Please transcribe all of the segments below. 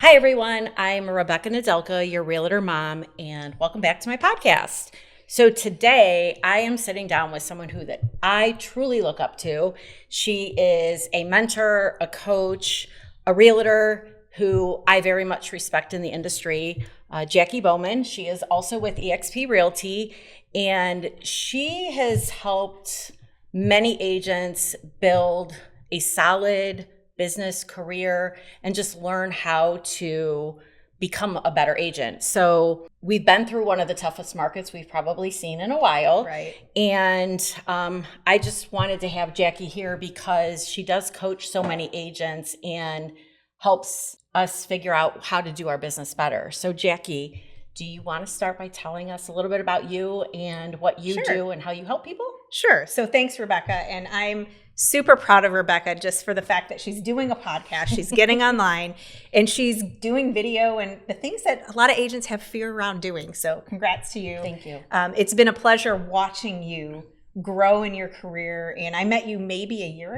Hi, everyone. I'm Rebecca Nedelka, your realtor mom, and welcome back to my podcast. So today I am sitting down with someone that I truly look up to. She is a mentor, a coach, a realtor who I very much respect in the industry, Jacqui Bowman. She is also with eXp Realty, and she has helped many agents build a solid business career and just learn how to become a better agent. So we've been through one of the toughest markets we've probably seen in a while. Right. And I just wanted to have Jacqui here because she does coach so many agents and helps us figure out how to do our business better. So Jacqui, do you want to start by telling us a little bit about you and what you do and how you help people? Sure. So thanks, Rebecca. And I'm super proud of Rebecca just for the fact that she's doing a podcast, she's getting online, and she's doing video and the things that a lot of agents have fear around doing. So congrats to you. Thank you. It's been a pleasure watching you grow in your career. And I met you maybe a year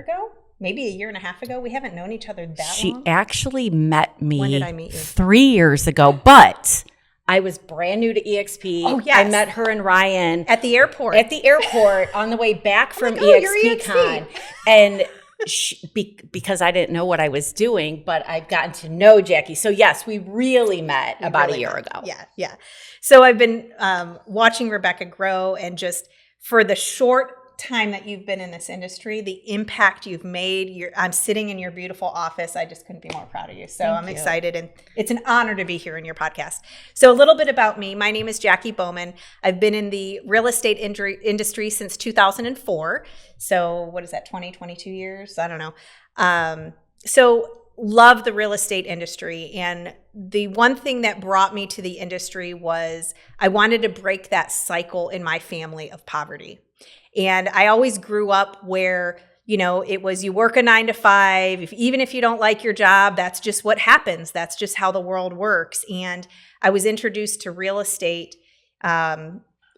and a half ago. We haven't known each other that long. She actually met me When did I meet you? 3 years ago, but I was brand new to eXp. Oh, yes. I met her and Ryan At the airport. on the way back from like, oh, you're eXp EXP. Con. And because I didn't know what I was doing, but I've gotten to know Jacqui. So yes, we really met about a year ago. Yeah. So I've been watching Rebecca grow, and just for the short time that you've been in this industry, the impact you've made. I'm sitting in your beautiful office. I just couldn't be more proud of you. So I'm excited, and it's an honor to be here in your podcast. So a little bit about me. My name is Jacqui Bowman. I've been in the real estate industry since 2004. So what is that, 22 years? I don't know. So love the real estate industry. And the one thing that brought me to the industry was I wanted to break that cycle in my family of poverty. And I always grew up where, it was you work a 9 to 5. Even if you don't like your job, that's just what happens. That's just how the world works. And I was introduced to real estate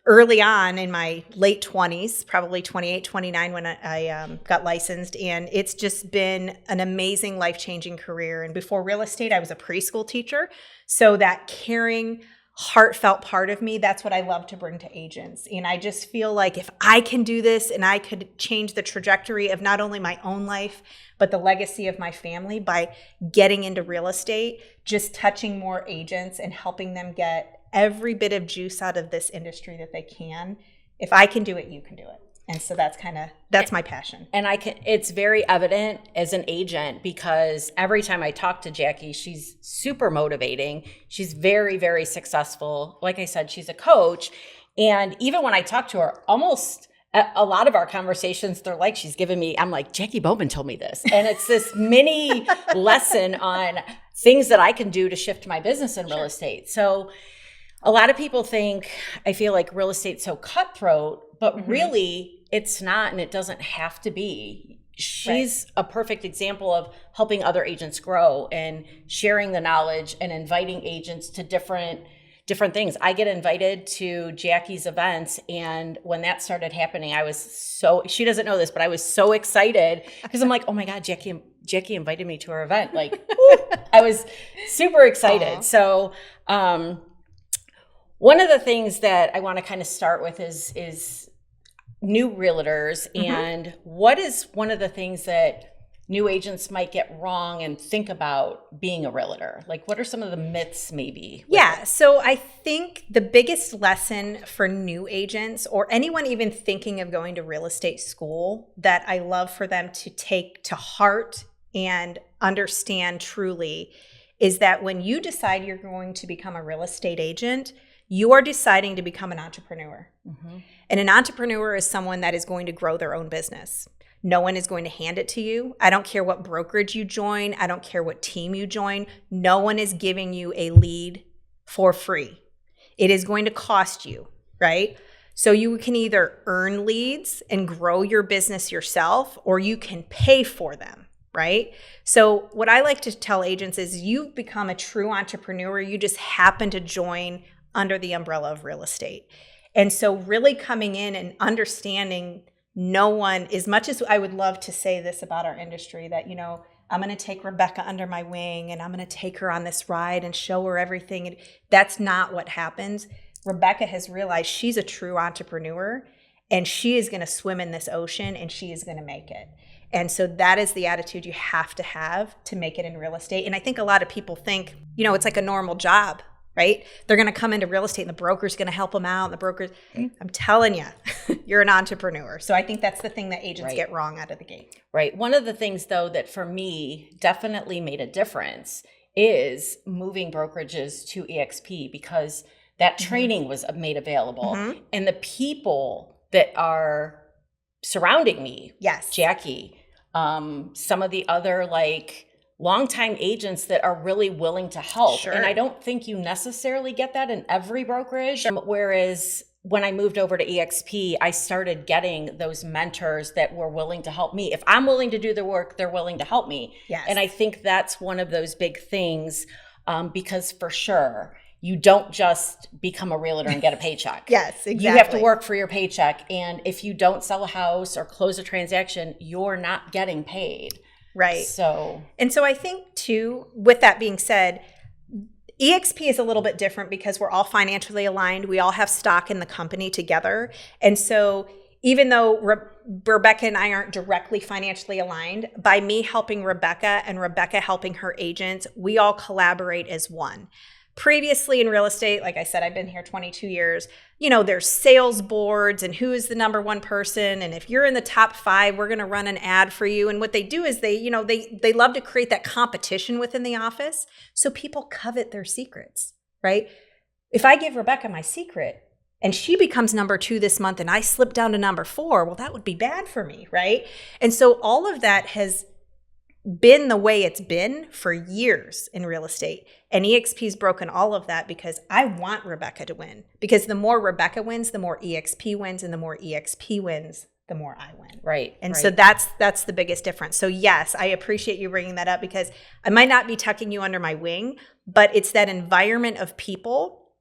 early on in my late 20s, probably 28, 29 when I got licensed. And it's just been an amazing, life-changing career. And before real estate, I was a preschool teacher. So that caring, heartfelt part of me, that's what I love to bring to agents. And I just feel like if I can do this and I could change the trajectory of not only my own life, but the legacy of my family by getting into real estate, just touching more agents and helping them get every bit of juice out of this industry that they can. If I can do it, you can do it. And so that's my passion. And it's very evident as an agent because every time I talk to Jacqui, she's super motivating. She's very, very successful. Like I said, she's a coach. And even when I talk to her, almost a lot of our conversations, they're like, I'm like, Jacqui Bowman told me this. And it's this mini lesson on things that I can do to shift my business in real estate. So a lot of people I feel like real estate's so cutthroat, but really it's not, and it doesn't have to be. She's a perfect example of helping other agents grow and sharing the knowledge and inviting agents to different things. I get invited to Jacqui's events, and when that started happening, she doesn't know this, but I was so excited because I'm like, oh my God, Jacqui invited me to her event. Like, I was super excited. Aww. So, one of the things that I want to kind of start with is new realtors, and what is one of the things that new agents might get wrong and think about being a realtor? Like, what are some of the myths maybe? Yeah, so I think the biggest lesson for new agents or anyone even thinking of going to real estate school that I love for them to take to heart and understand truly is that when you decide you're going to become a real estate agent, you are deciding to become an entrepreneur. Mm-hmm. And an entrepreneur is someone that is going to grow their own business. No one is going to hand it to you. I don't care what brokerage you join. I don't care what team you join. No one is giving you a lead for free. It is going to cost you, right? So you can either earn leads and grow your business yourself, or you can pay for them, right? So what I like to tell agents is you've become a true entrepreneur. You just happen to join under the umbrella of real estate. And so really coming in and understanding no one, as much as I would love to say this about our industry, that, I'm going to take Rebecca under my wing and I'm going to take her on this ride and show her everything. And that's not what happens. Rebecca has realized she's a true entrepreneur and she is going to swim in this ocean and she is going to make it. And so that is the attitude you have to make it in real estate. And I think a lot of people think, it's like a normal job, right? They're going to come into real estate and the broker's going to help them out. And the broker's, I'm telling you, you're an entrepreneur. So I think that's the thing that agents get wrong out of the gate. Right. One of the things, though, that for me definitely made a difference is moving brokerages to EXP, because that training was made available. And the people that are surrounding me, Jacqui, some of the other longtime agents that are really willing to help. Sure. And I don't think you necessarily get that in every brokerage. Whereas when I moved over to EXP, I started getting those mentors that were willing to help me. If I'm willing to do the work, they're willing to help me. Yes. And I think that's one of those big things, because for sure, you don't just become a realtor and get a paycheck. Yes, exactly. You have to work for your paycheck. And if you don't sell a house or close a transaction, you're not getting paid. Right. And so I think too, with that being said, EXP is a little bit different because we're all financially aligned. We all have stock in the company together. And so even though Rebecca and I aren't directly financially aligned, by me helping Rebecca and Rebecca helping her agents, we all collaborate as one. Previously in real estate, like I said, I've been here 22 years, there's sales boards and who is the number one person. And if you're in the top 5, we're going to run an ad for you. And what they do is they love to create that competition within the office. So people covet their secrets, right? If I give Rebecca my secret and she becomes number 2 this month and I slip down to number 4, well, that would be bad for me, right? And so all of that has been the way it's been for years in real estate. And EXP's broken all of that because I want Rebecca to win. Because the more Rebecca wins, the more EXP wins, and the more EXP wins, the more I win. Right. And so that's the biggest difference. So yes, I appreciate you bringing that up because I might not be tucking you under my wing, but it's that environment of people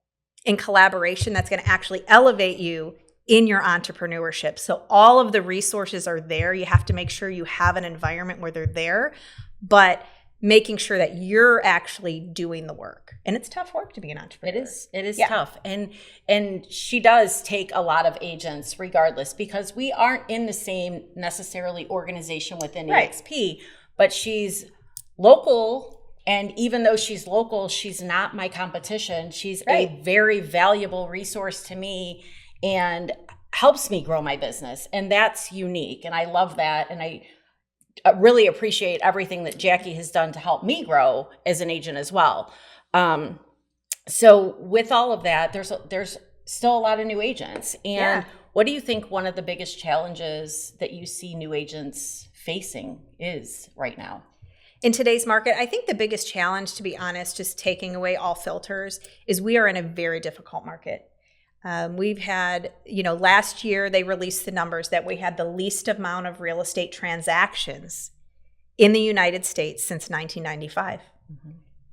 in collaboration that's going to actually elevate you in your entrepreneurship. So all of the resources are there. You have to make sure you have an environment where they're there, but making sure that you're actually doing the work. And it's tough work to be an entrepreneur. It is tough. And she does take a lot of agents regardless, because we aren't in the same necessarily organization within EXP, but she's local. And even though she's local, she's not my competition. She's a very valuable resource to me and helps me grow my business. And that's unique. And I love that. And I really appreciate everything that Jacqui has done to help me grow as an agent as well. So with all of that, there's still a lot of new agents. And what do you think one of the biggest challenges that you see new agents facing is right now? In today's market, I think the biggest challenge, to be honest, just taking away all filters, is we are in a very difficult market. We've had, last year they released the numbers that we had the least amount of real estate transactions in the United States since 1995.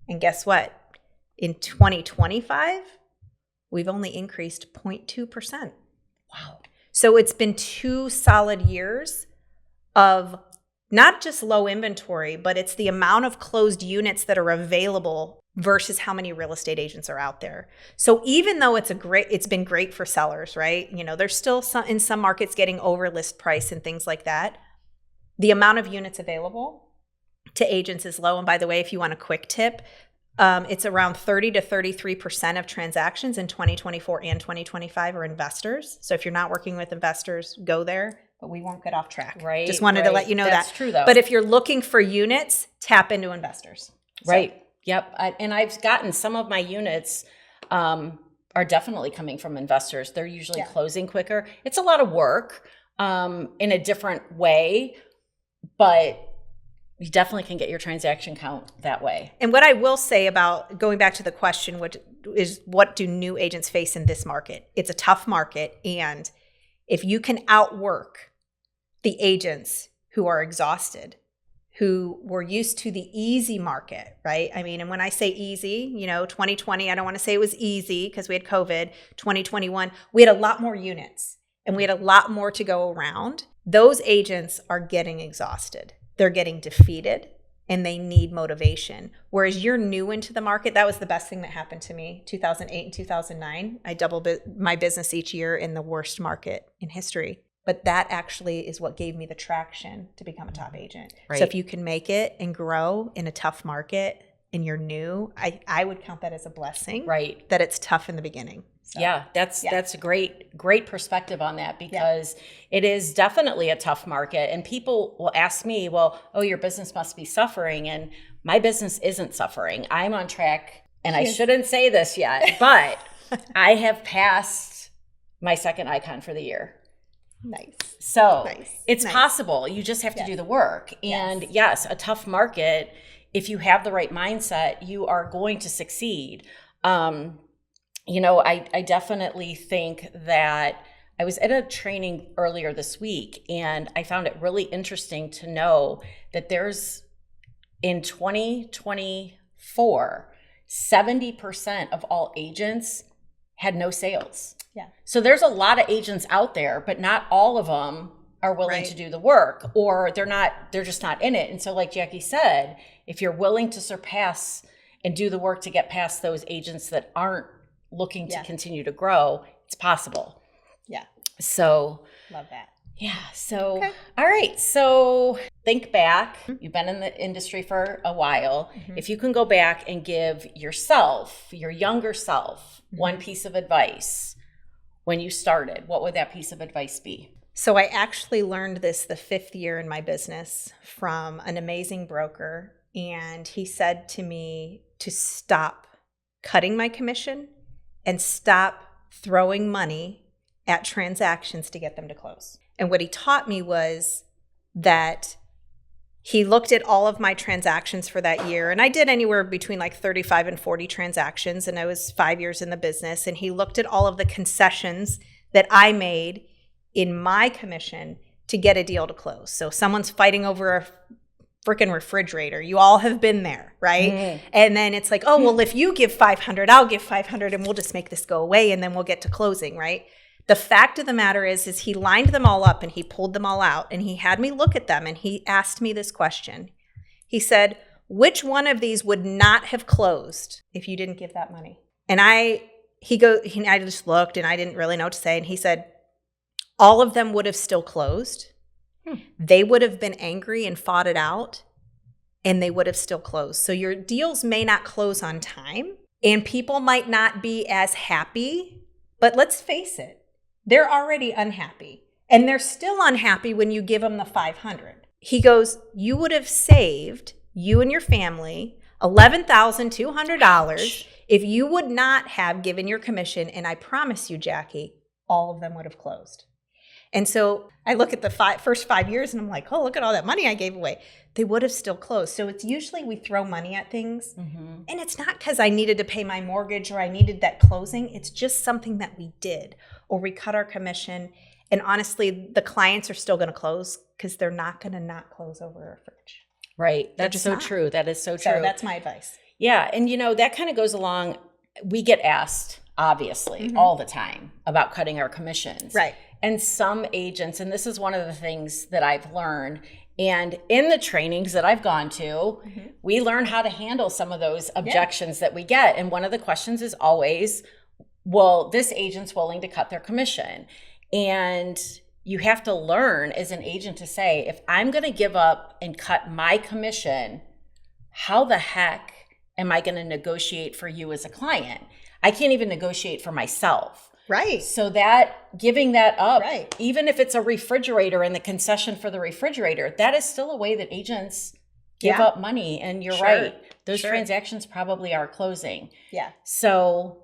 And guess what? In 2025, we've only increased 0.2%. Wow. So it's been 2 solid years of not just low inventory, but it's the amount of closed units that are available versus how many real estate agents are out there. So even though it's been great for sellers, right? There's still in some markets getting over list price and things like that. The amount of units available to agents is low. And by the way, if you want a quick tip, it's around 30 to 33% of transactions in 2024 and 2025 are investors. So if you're not working with investors, go there. But we won't get off track. Right. Just wanted to let you know That's true, though. But if you're looking for units, tap into investors. Right. Yep. And I've gotten some of my units are definitely coming from investors. They're usually closing quicker. It's a lot of work in a different way, but you definitely can get your transaction count that way. And what I will say about going back to the question, what do new agents face in this market? It's a tough market. And if you can outwork the agents who are exhausted, who were used to the easy market, right? I mean, and when I say easy, 2020, I don't want to say it was easy because we had COVID. 2021, we had a lot more units and we had a lot more to go around. Those agents are getting exhausted. They're getting defeated and they need motivation. Whereas you're new into the market. That was the best thing that happened to me. 2008 and 2009, I doubled my business each year in the worst market in history. But that actually is what gave me the traction to become a top agent. Right. So if you can make it and grow in a tough market and you're new, I would count that as a blessing. Right. That it's tough in the beginning. So, yeah, that's a great perspective on that, because it is definitely a tough market. And people will ask me, well, oh, your business must be suffering. And my business isn't suffering. I'm on track. And I shouldn't say this yet, but I have passed my second icon for the year. Nice. So it's possible. You just have to do the work. And yes, a tough market, if you have the right mindset, you are going to succeed. I definitely think that I was at a training earlier this week, and I found it really interesting to know that there's, in 2024, 70% of all agents had no sales. Yeah. So there's a lot of agents out there, but not all of them are willing to do the work, or they're just not in it. And so like Jacqui said, if you're willing to surpass and do the work to get past those agents that aren't looking to continue to grow, it's possible. Yeah. So love that. Yeah. So, all right. So think back. You've been in the industry for a while. If you can go back and give yourself, your younger self, one piece of advice when you started, what would that piece of advice be? So I actually learned this the 5th year in my business from an amazing broker. And he said to me to stop cutting my commission and stop throwing money at transactions to get them to close. And what he taught me was that he looked at all of my transactions for that year. And I did anywhere between like 35 and 40 transactions. And I was 5 years in the business. And he looked at all of the concessions that I made in my commission to get a deal to close. So someone's fighting over a freaking refrigerator. You all have been there, right? And then it's like, oh, well, if you give 500, I'll give 500 and we'll just make this go away and then we'll get to closing, right? The fact of the matter is he lined them all up and he pulled them all out and he had me look at them and he asked me this question. He said, which one of these would not have closed if you didn't give that money? And I just looked and I didn't really know what to say. And he said, all of them would have still closed. They would have been angry and fought it out, and they would have still closed. So your deals may not close on time, and people might not be as happy, but let's face it, they're already unhappy, and they're still unhappy when you give them the 500. He goes, you would have saved, you and your family, $11,200 if you would not have given your commission, and I promise you, Jacqui, all of them would have closed. And so I look at the first 5 years and I'm like, oh, look at all that money I gave away. They would have still closed. So it's usually we throw money at things. And it's not because I needed to pay my mortgage or I needed that closing. It's just something that we did, or we cut our commission. And honestly, the clients are still going to close because they're not going to not close over a fridge. Right. That's so true. That is so true. So that's my advice. Yeah. And that kind of goes along. We get asked, obviously, all the time about cutting our commissions. Right. And some agents, and this is one of the things that I've learned, and in the trainings that I've gone to, we learn how to handle some of those objections that we get. And one of the questions is always, well, this agent's willing to cut their commission. And you have to learn as an agent to say, if I'm going to give up and cut my commission, how the heck am I going to negotiate for you as a client? I can't even negotiate for myself. Right. So that giving that up, even if it's a refrigerator and the concession for the refrigerator, that is still a way that agents give up money. And you're right. Those transactions probably are closing. Yeah. So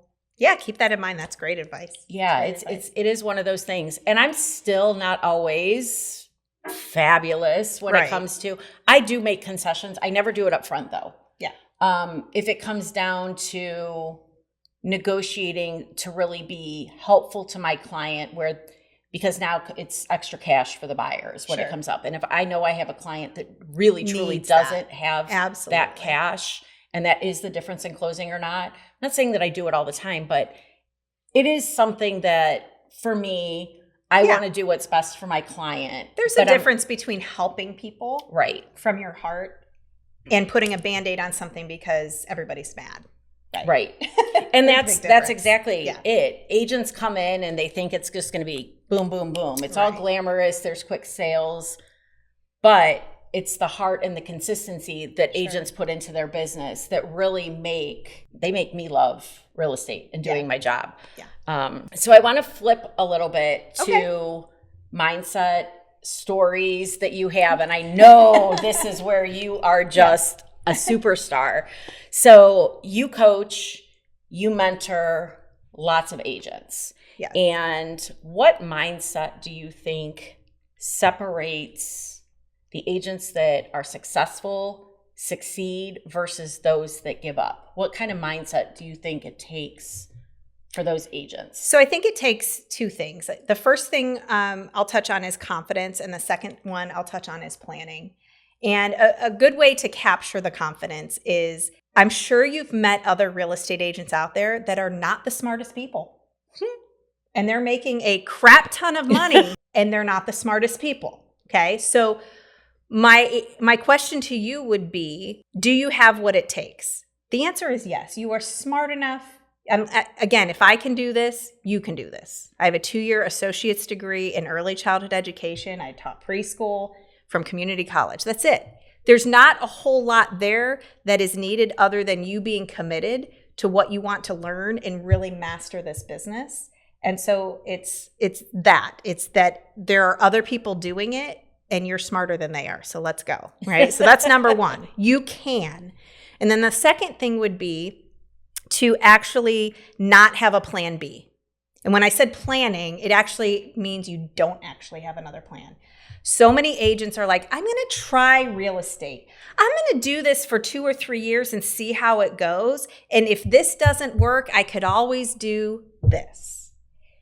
keep that in mind. That's great advice. Yeah, it is one of those things. And I'm still not always fabulous when it comes to, I do make concessions. I never do it up front though. Yeah. If it comes down to negotiating to really be helpful to my client, because now it's extra cash for the buyers when it comes up. And if I know I have a client that really truly doesn't have that cash, and that is the difference in closing or not. I'm not saying that I do it all the time, but it is something that for me, I want to do what's best for my client. There's a difference between helping people from your heart and putting a Band-Aid on something because everybody's mad. Right. And that's exactly Yeah. it. Agents come in and they think it's just going to be boom, boom, boom. It's all glamorous. There's quick sales, but it's the heart and the consistency that agents put into their business that really make me love real estate and doing my job. Yeah. So I want to flip a little bit to mindset stories that you have. And I know this is where you are just a superstar. So you coach, you mentor lots of agents. Yes. And what mindset do you think separates the agents that are successful, succeed versus those that give up? What kind of mindset do you think it takes for those agents? So I think it takes two things. The first thing I'll touch on is confidence, and the second one I'll touch on is planning. And a good way to capture the confidence is, I'm sure you've met other real estate agents out there that are not the smartest people. And they're making a crap ton of money and they're not the smartest people. Okay. So my question to you would be, do you have what it takes? The answer is yes. You are smart enough. Again, if I can do this, you can do this. I have a 2-year associate's degree in early childhood education. I taught preschool from community college. That's it. There's not a whole lot there that is needed other than you being committed to what you want to learn and really master this business. And so it's that there are other people doing it and you're smarter than they are. So let's go, right? So that's number one. You can. And then the second thing would be to actually not have a plan B. And when I said planning, it actually means you don't actually have another plan. So many agents are like, I'm going to try real estate. I'm going to do this for 2 or 3 years and see how it goes. And if this doesn't work, I could always do this.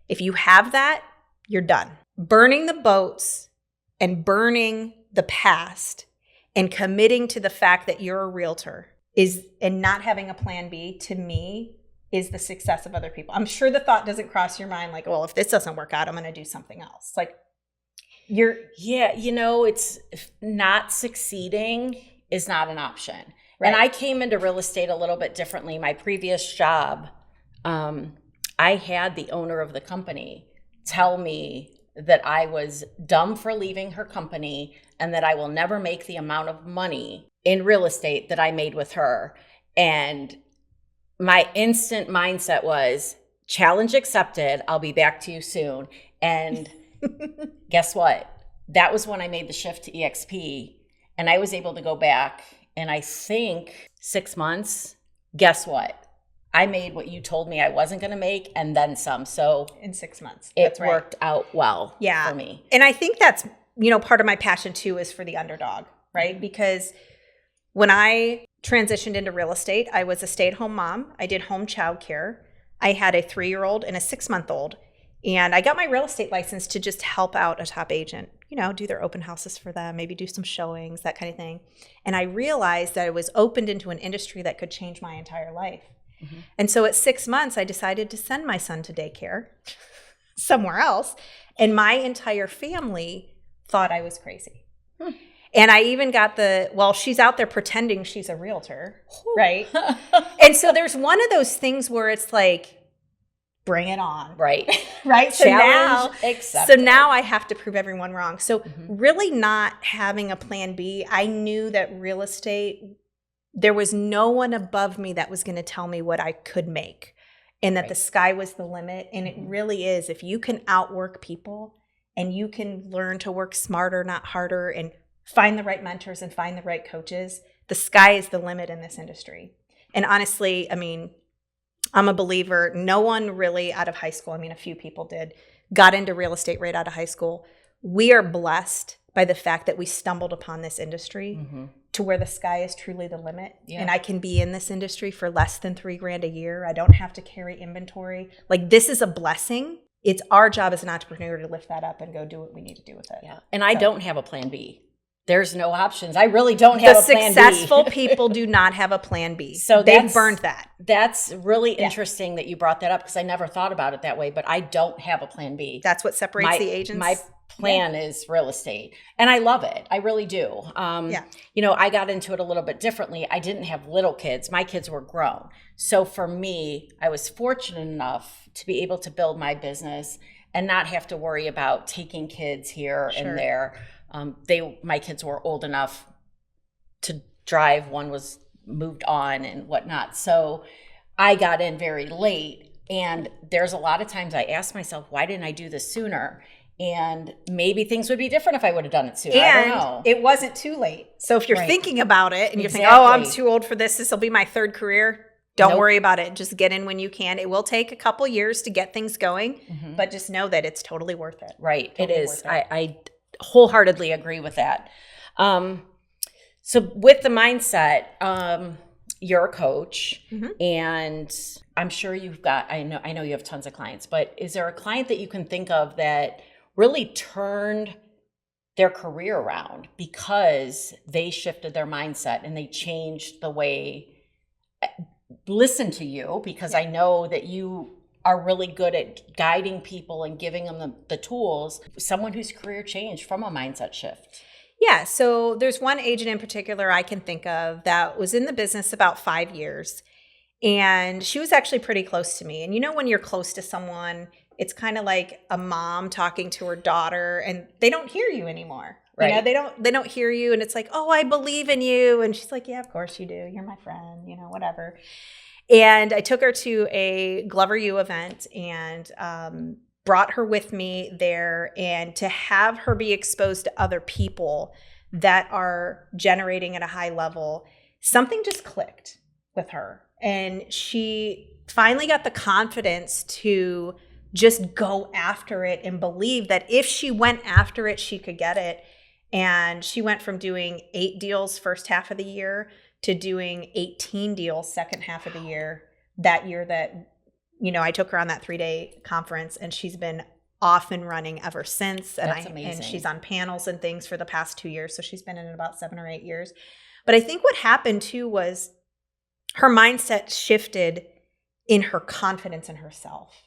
If you have that, you're done. Burning the boats and burning the past and committing to the fact that you're a realtor and not having a plan B, to me, is the success of other people. I'm sure the thought doesn't cross your mind like, well, if this doesn't work out, I'm going to do something else. Like, it's not succeeding is not an option. Right. And I came into real estate a little bit differently. My previous job, I had the owner of the company tell me that I was dumb for leaving her company and that I will never make the amount of money in real estate that I made with her. And my instant mindset was, challenge accepted. I'll be back to you soon. And guess what? That was when I made the shift to EXP, and I was able to go back, and I think 6 months, guess what? I made what you told me I wasn't going to make and then some. So in 6 months, it worked out well for me. And I think that's, part of my passion too is for the underdog, right? Because when I transitioned into real estate, I was a stay-at-home mom. I did home childcare. I had a 3-year-old and a 6-month-old. And I got my real estate license to just help out a top agent, do their open houses for them, maybe do some showings, that kind of thing. And I realized that I was opened into an industry that could change my entire life. Mm-hmm. And so at 6 months, I decided to send my son to daycare somewhere else. And my entire family thought I was crazy. And I even got she's out there pretending she's a realtor, right? And so there's one of those things where it's like, bring it on. Right. Right. So now I have to prove everyone wrong. So really not having a plan B, I knew that real estate, there was no one above me that was going to tell me what I could make and that the sky was the limit. And it really is. If you can outwork people and you can learn to work smarter, not harder, and find the right mentors and find the right coaches, the sky is the limit in this industry. And honestly, I'm a believer. No one really out of high school, a few people got into real estate right out of high school. We are blessed by the fact that we stumbled upon this industry to where the sky is truly the limit. Yeah. And I can be in this industry for less than $3,000 a year. I don't have to carry inventory. Like, this is a blessing. It's our job as an entrepreneur to lift that up and go do what we need to do with it. Yeah. And I don't have a plan B. There's no options. I really don't have a plan B. The successful people do not have a plan B. So they've burned that. That's really interesting that you brought that up because I never thought about it that way, but I don't have a plan B. That's what separates the agents. My plan is real estate. And I love it. I really do. You know, I got into it a little bit differently. I didn't have little kids. My kids were grown. So for me, I was fortunate enough to be able to build my business and not have to worry about taking kids here and there. My kids were old enough to drive. One was moved on and whatnot. So I got in very late. And there's a lot of times I ask myself, why didn't I do this sooner? And maybe things would be different if I would have done it sooner. And I don't know. It wasn't too late. So if you're thinking about it and you're thinking, oh, I'm too old for this. This will be my third career. Don't worry about it. Just get in when you can. It will take a couple years to get things going, but just know that it's totally worth it. Right. Totally it is. I wholeheartily agree with that. So with the mindset, you're a coach, and I'm sure I know you have tons of clients, but is there a client that you can think of that really turned their career around because they shifted their mindset and they changed the way, listen to you, because I know that you are really good at guiding people and giving them the tools, someone whose career changed from a mindset shift? Yeah, so there's one agent in particular I can think of that was in the business about 5 years, and she was actually pretty close to me. And you know, when you're close to someone, it's kind of like a mom talking to her daughter, and they don't hear you anymore. Right. You know, they don't hear you, and it's like, oh, I believe in you. And she's like, yeah, of course you do. You're my friend, you know, whatever. And I took her to a Glover U event and brought her with me there, and to have her be exposed to other people that are generating at a high level, something just clicked with her. And she finally got the confidence to just go after it and believe that if she went after it, she could get it. And she went from doing 8 deals first half of the year to doing 18 deals second half of the year. That year that, you know, I took her on that 3-day conference, and she's been off and running ever since. And That's amazing. And she's on panels and things for the past 2 years. So she's been in it about 7 or 8 years. But I think what happened too was her mindset shifted in her confidence in herself.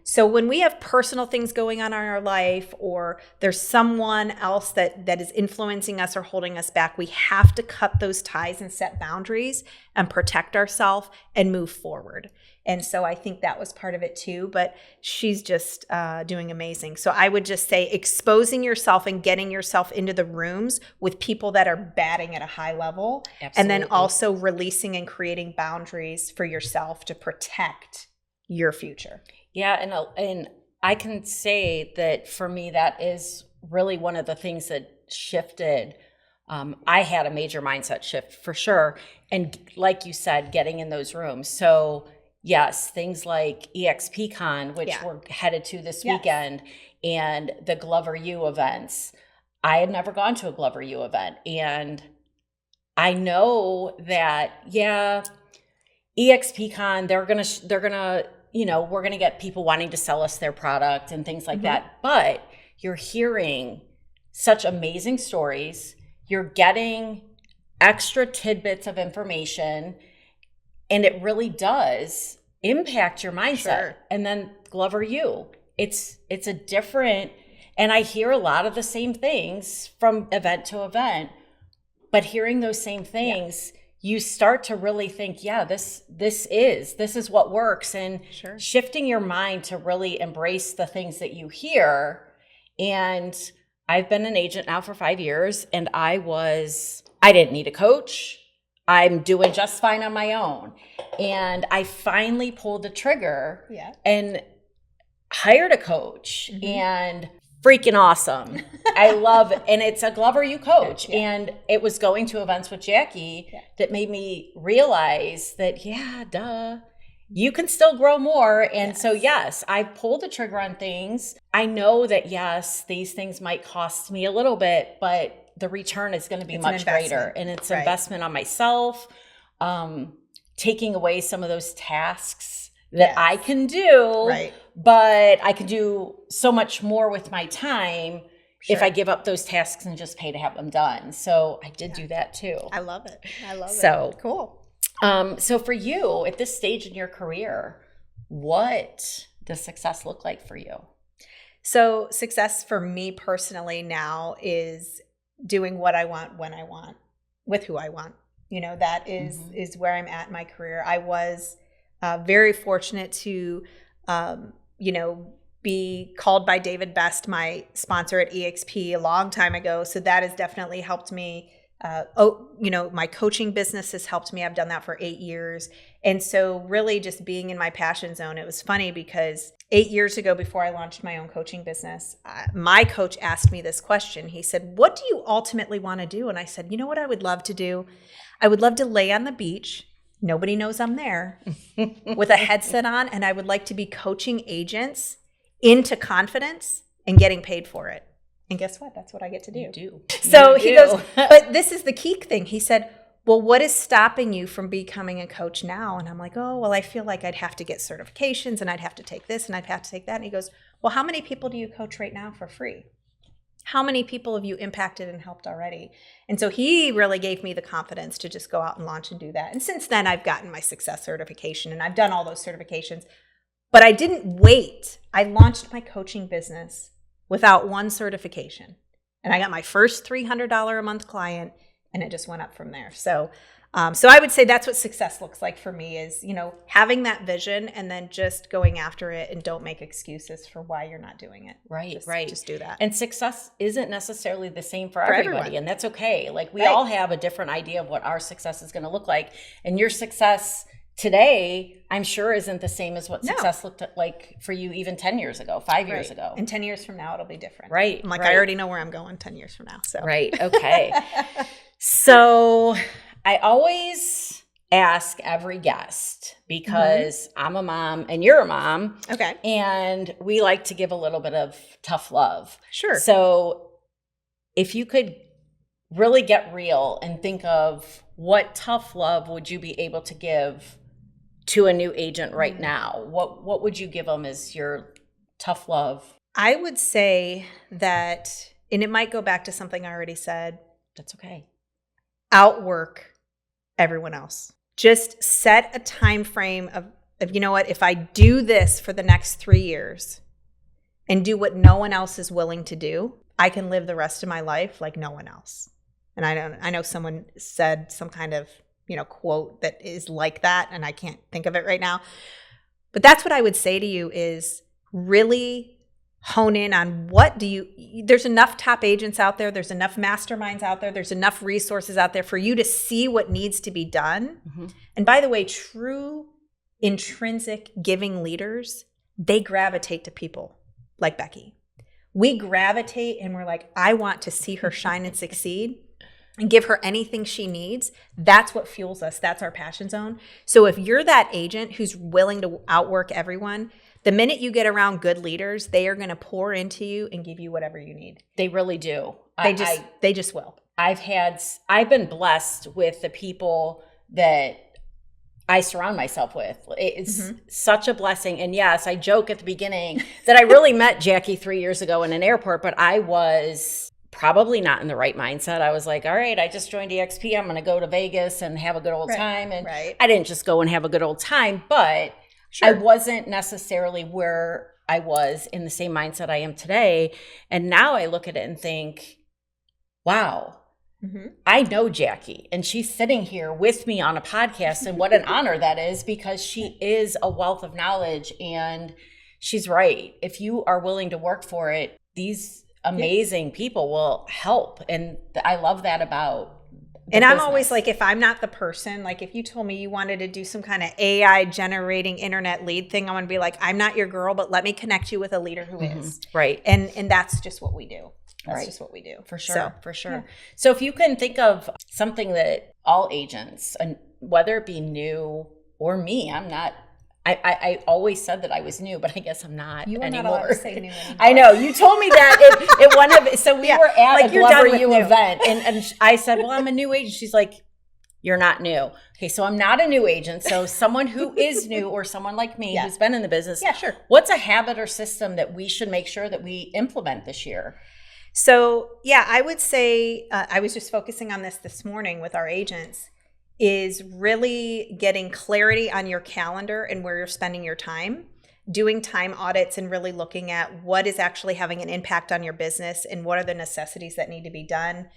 So when we have personal things going on in our life, or there's someone else that is influencing us or holding us back, we have to cut those ties and set boundaries and protect ourselves and move forward. And so I think that was part of it too, but she's just doing amazing. So I would just say exposing yourself and getting yourself into the rooms with people that are batting at a high level. Absolutely. And then also releasing and creating boundaries for yourself to protect your future. Yeah, and I can say that for me, that is really one of the things that shifted. I had a major mindset shift for sure. And like you said, getting in those rooms. So yes, things like EXPCon, which we're headed to this weekend, and the Glover U events. I had never gone to a Glover U event. And I know that, EXPCon, they're gonna, you know, we're going to get people wanting to sell us their product and things like that. But you're hearing such amazing stories. You're getting extra tidbits of information, and it really does impact your mindset. Sure. And then Glover U, it's a different, and I hear a lot of the same things from event to event, but hearing those same things, you start to really think, this is what works, and shifting your mind to really embrace the things that you hear. And I've been an agent now for 5 years, and I didn't need a coach. I'm doing just fine on my own. And I finally pulled the trigger and hired a coach, and freaking awesome. I love it. And it's a Glover U coach. And it was going to events with Jacqui that made me realize that, you can still grow more. And so, I pulled the trigger on things. I know that, these things might cost me a little bit, but the return is going to be much greater. And it's investment on myself, taking away some of those tasks that I can do, but I can do so much more with my time if I give up those tasks and just pay to have them done. So I did do that too. I love it. So cool. So for you at this stage in your career, what does success look like for you? So success for me personally now is doing what I want, when I want, with who I want. That is where I'm at in my career. I was very fortunate to, be called by David Best, my sponsor at EXP, a long time ago. So that has definitely helped me. My coaching business has helped me. I've done that for 8 years. And so really just being in my passion zone, it was funny because 8 years ago, before I launched my own coaching business, my coach asked me this question. He said, what do you ultimately want to do? And I said, you know what I would love to do? I would love to lay on the beach. Nobody knows I'm there with a headset on. And I would like to be coaching agents into confidence and getting paid for it. And guess what? That's what I get to do. You do. So he goes, but this is the key thing. He said, well, what is stopping you from becoming a coach now? And I'm like, oh, well, I feel like I'd have to get certifications and I'd have to take this and I'd have to take that. And he goes, well, how many people do you coach right now for free? How many people have you impacted and helped already? And so he really gave me the confidence to just go out and launch and do that. And since then, I've gotten my success certification and I've done all those certifications. But I didn't wait. I launched my coaching business without one certification. And I got my first $300 a month client and it just went up from there. So I would say that's what success looks like for me is, having that vision and then just going after it and don't make excuses for why you're not doing it. Right. Just do that. And success isn't necessarily the same for everybody. Everyone. And that's okay. Like we all have a different idea of what our success is going to look like. And your success today, I'm sure, isn't the same as what success looked like for you even 10 years ago, 5 years ago. And 10 years from now, it'll be different. Right. I'm like, I already know where I'm going 10 years from now. So. Right. Okay. So I always ask every guest because I'm a mom and you're a mom. Okay. And we like to give a little bit of tough love. Sure. So if you could really get real and think of what tough love would you be able to give to a new agent right now? What would you give them as your tough love? I would say that, and it might go back to something I already said. That's okay. Outwork everyone else. Just set a time frame of you know what, if I do this for the next 3 years and do what no one else is willing to do, I can live the rest of my life like no one else. And I know someone said some kind of, quote that is like that, and I can't think of it right now. But that's what I would say to you is really hone in on there's enough top agents out there. There's enough masterminds out there. There's enough resources out there for you to see what needs to be done. Mm-hmm. And by the way, true intrinsic giving leaders, they gravitate to people like Becky. We gravitate and we're like, I want to see her shine and succeed and give her anything she needs. That's what fuels us. That's our passion zone. So if you're that agent who's willing to outwork everyone, the minute you get around good leaders, they are going to pour into you and give you whatever you need. They really do. They just will. I've been blessed with the people that I surround myself with. It's such a blessing. And yes, I joke at the beginning that I really met Jacqui 3 years ago in an airport, but I was probably not in the right mindset. I was like, all right, I just joined EXP. I'm going to go to Vegas and have a good old time. And I didn't just go and have a good old time, but I wasn't necessarily where I was in the same mindset I am today. And now I look at it and think, wow, I know Jacqui and she's sitting here with me on a podcast, and what an honor that is, because she is a wealth of knowledge. And she's right. If you are willing to work for it, these amazing people will help. And I love that about the I'm business. always like, if I'm not the person, like if you told me you wanted to do some kind of AI generating internet lead thing, I'm going to be like, I'm not your girl, but let me connect you with a leader who is. Right. And that's just what we do. That's just what we do. For sure. Yeah. So if you can think of something that all agents, and whether it be new or me, I always said that I was new, but I guess I'm not you are anymore. Not allowed to say new anymore. I know. You told me that at one of so we were at a Glover U event, and I said, well, I'm a new agent. She's like, you're not new. Okay, so I'm not a new agent. So someone who is new, or someone like me who's been in the business. Yeah, sure. What's a habit or system that we should make sure that we implement this year? So, I would say, I was just focusing on this morning with our agents, is really getting clarity on your calendar and where you're spending your time. doing time audits and really looking at what is actually having an impact on your business and what are the necessities that need to be done.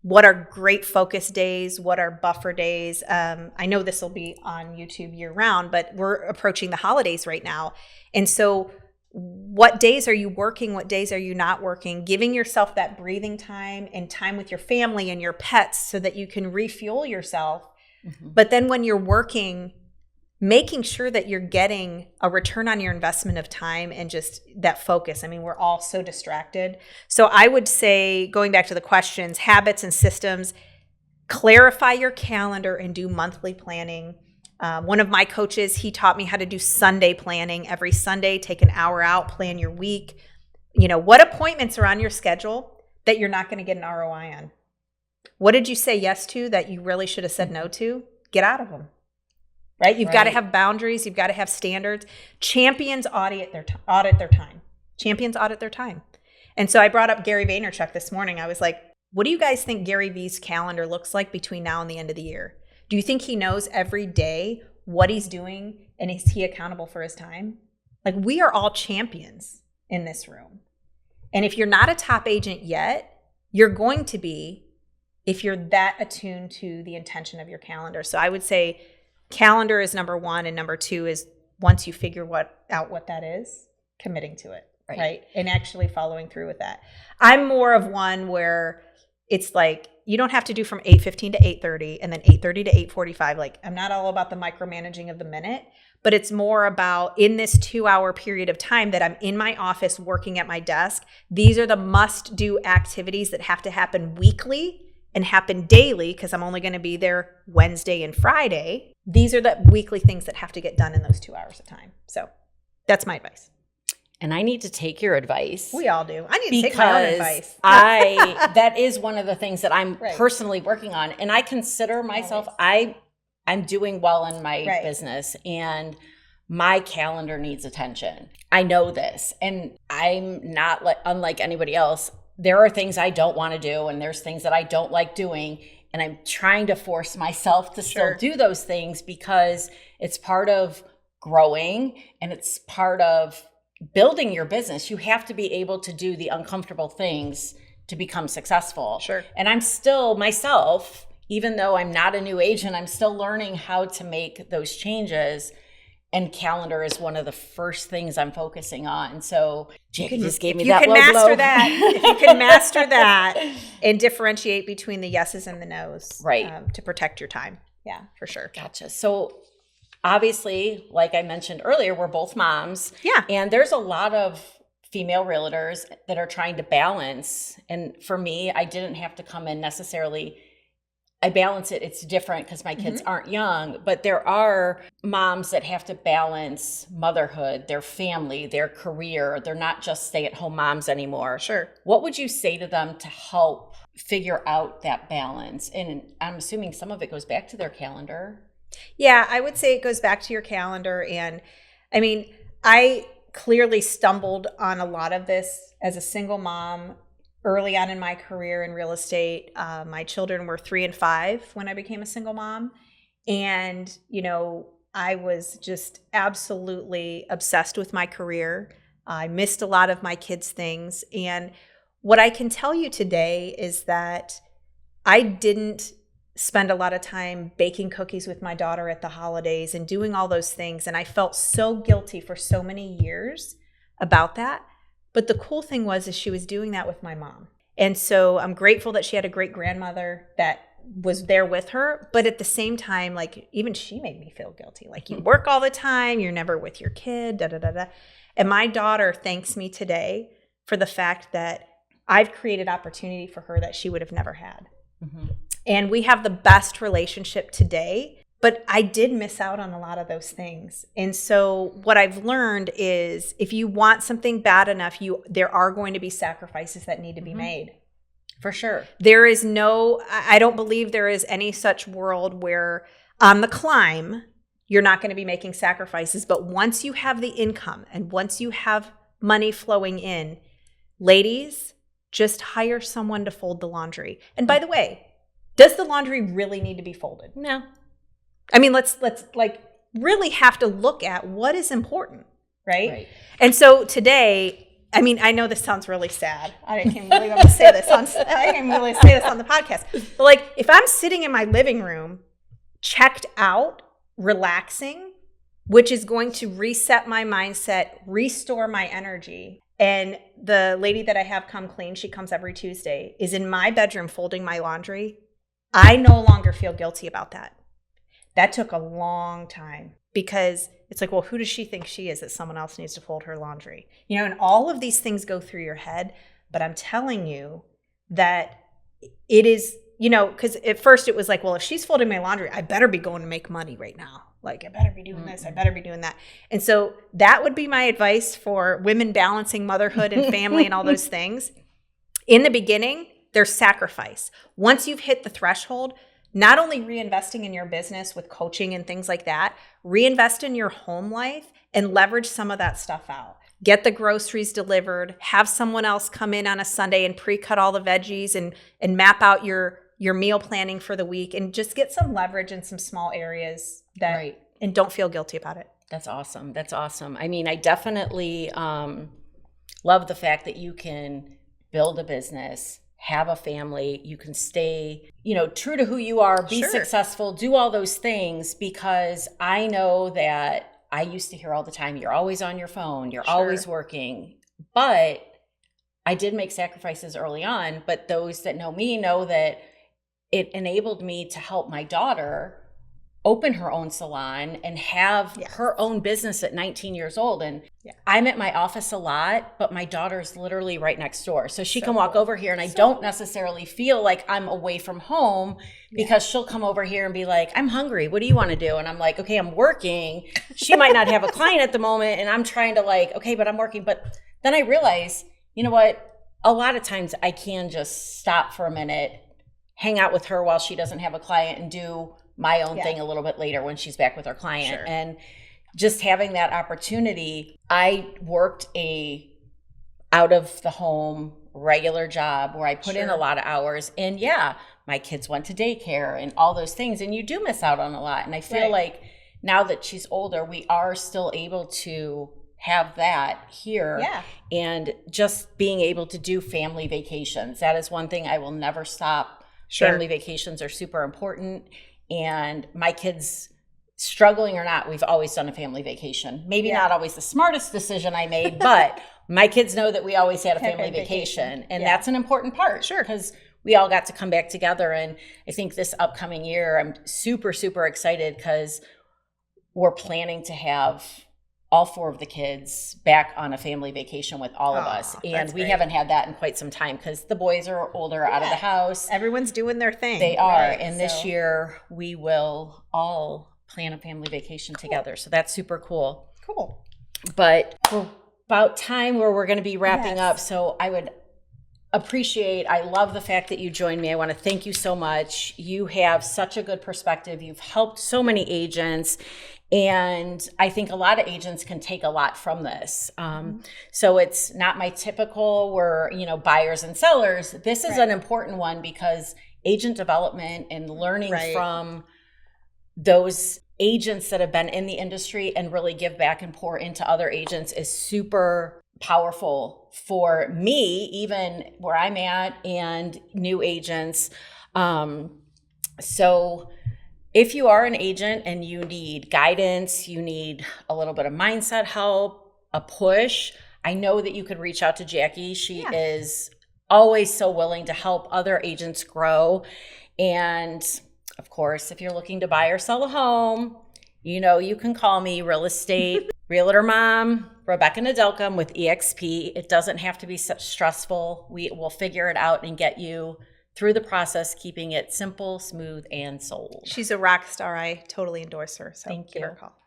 What are great focus days? What are buffer days? I know this will be on YouTube year round, but we're approaching the holidays right now. And so what days are you working? What days are you not working? Giving yourself that breathing time and time with your family and your pets so that you can refuel yourself. Mm-hmm. But then when you're working, making sure that you're getting a return on your investment of time and just that focus. I mean, we're all so distracted. So I would say, going back to the questions, habits and systems, clarify your calendar and do monthly planning. One of my coaches, he taught me how to do Sunday planning. Every Sunday, take an hour out, plan your week. What appointments are on your schedule that you're not going to get an ROI on? What did you say yes to that you really should have said no to? Get out of them. Right? You've got to have boundaries. You've got to have standards. Champions audit their time. Champions audit their time. And so I brought up Gary Vaynerchuk this morning. I was like, what do you guys think Gary V's calendar looks like between now and the end of the year? Do you think he knows every day what he's doing and is he accountable for his time? Like, we are all champions in this room. And if you're not a top agent yet, you're going to be if you're that attuned to the intention of your calendar. So I would say calendar is number one, and number two is, once you figure out what that is, committing to it, right? And actually following through with that. I'm more of one where it's like, you don't have to do from 8:15 to 8:30 and then 8:30 to 8:45. Like, I'm not all about the micromanaging of the minute, but it's more about, in this 2-hour period of time that I'm in my office working at my desk, these are the must-do activities that have to happen weekly and happen daily, because I'm only going to be there Wednesday and Friday. These are the weekly things that have to get done in those 2 hours of time. So that's my advice. And I need to take your advice. We all do. I need to take my own advice. That is one of the things that I'm personally working on. And I consider myself, I'm doing well in my business, and my calendar needs attention. I know this, and I'm not unlike anybody else. There are things I don't want to do, and there's things that I don't like doing. And I'm trying to force myself to still do those things, because it's part of growing and it's part of building your business. You have to be able to do the uncomfortable things to become successful. Sure. And I'm still myself, even though I'm not a new agent, I'm still learning how to make those changes. And calendar is one of the first things I'm focusing on. So Jacqui just gave me that low blow. If you can master that and differentiate between the yeses and the nos, to protect your time. Yeah, for sure. Gotcha. So obviously, like I mentioned earlier, we're both moms. Yeah. And there's a lot of female realtors that are trying to balance. And for me, I didn't have to come in necessarily. I balance it. It's different because my kids aren't young, but there are moms that have to balance motherhood, their family, their career. They're not just stay-at-home moms anymore. Sure. What would you say to them to help figure out that balance? And I'm assuming some of it goes back to their calendar. Yeah, I would say it goes back to your calendar. And I mean, I clearly stumbled on a lot of this as a single mom early on in my career in real estate. My children were 3 and 5 when I became a single mom. And, I was just absolutely obsessed with my career. I missed a lot of my kids' things. And what I can tell you today is that I didn't spend a lot of time baking cookies with my daughter at the holidays and doing all those things. And I felt so guilty for so many years about that. But the cool thing was she was doing that with my mom. And so I'm grateful that she had a great grandmother that was there with her. But at the same time, like, even she made me feel guilty. Like, you work all the time, you're never with your kid, da da da da. And my daughter thanks me today for the fact that I've created opportunity for her that she would have never had. Mm-hmm. And we have the best relationship today. But I did miss out on a lot of those things. And so what I've learned is, if you want something bad enough, there are going to be sacrifices that need to be made. For sure. I don't believe there is any such world where on the climb, you're not going to be making sacrifices. But once you have the income and once you have money flowing in, ladies, just hire someone to fold the laundry. And by the way, does the laundry really need to be folded? No. I mean, let's like really have to look at what is important, right? And so today, I mean, I know this sounds really sad. I can't believe I'm going to say this on the podcast. But like, if I'm sitting in my living room, checked out, relaxing, which is going to reset my mindset, restore my energy. And the lady that I have come clean, she comes every Tuesday, is in my bedroom folding my laundry. I no longer feel guilty about that. That took a long time because it's like, well, who does she think she is that someone else needs to fold her laundry? You know, and all of these things go through your head. But I'm telling you that it is, you know, because at first it was like, well, if she's folding my laundry, I better be going to make money right now. Like, I better be doing this. I better be doing that. And so that would be my advice for women balancing motherhood and family and all those things. In the beginning, there's sacrifice. Once you've hit the threshold, not only reinvesting in your business with coaching and things like that, reinvest in your home life and leverage some of that stuff out. Get the groceries delivered, have someone else come in on a Sunday and pre-cut all the veggies and map out your meal planning for the week, and just get some leverage in some small areas that, and don't feel guilty about it. That's awesome. That's awesome. I mean, I definitely love the fact that you can build a business, have a family, you can stay, you know, true to who you are, be successful, do all those things, because I know that I used to hear all the time, you're always on your phone, you're always working. But I did make sacrifices early on, but those that know me know that it enabled me to help my daughter open her own salon and have her own business at 19 years old. And I'm at my office a lot, but my daughter's literally right next door. So she can walk over here, and I don't necessarily feel like I'm away from home, because she'll come over here and be like, I'm hungry. What do you want to do? And I'm like, okay, I'm working. She might not have a client at the moment, and I'm trying to like, okay, but I'm working. But then I realize, you know what? A lot of times I can just stop for a minute, hang out with her while she doesn't have a client, and do my own thing a little bit later when she's back with her client. And just having that opportunity, I worked a out of the home regular job where I put in a lot of hours, and my kids went to daycare and all those things, and you do miss out on a lot. And I feel like now that she's older, we are still able to have that here. And just being able to do family vacations, that is one thing I will never stop. Family vacations are super important. And my kids, struggling or not, we've always done a family vacation. Maybe not always the smartest decision I made, but my kids know that we always had a family vacation. And that's an important part. Because we all got to come back together. And I think this upcoming year, I'm super, super excited because we're planning to have all 4 of the kids back on a family vacation with all of us. And we haven't had that in quite some time because the boys are older, out of the house. Everyone's doing their thing. They are. And this year we will all plan a family vacation together. So that's super cool. But we're about time where we're going to be wrapping up. So I would I love the fact that you joined me. I want to thank you so much. You have such a good perspective. You've helped so many agents. And I think a lot of agents can take a lot from this. So it's not my typical, we're, buyers and sellers. This is an important one because agent development and learning from those agents that have been in the industry and really give back and pour into other agents is super powerful for me, even where I'm at, and new agents. So if you are an agent and you need guidance, you need a little bit of mindset help, a push, I know that you could reach out to Jacqui. She is always so willing to help other agents grow. And of course, if you're looking to buy or sell a home, you can call me, real estate realtor mom, Rebecca Nedelkum with EXP. It doesn't have to be such stressful. We will figure it out and get you through the process, keeping it simple, smooth, and sold. She's a rock star. I totally endorse her. So give her a call.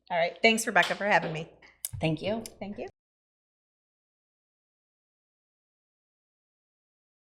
All right. Thanks, Rebecca, for having me. Thank you. Thank you.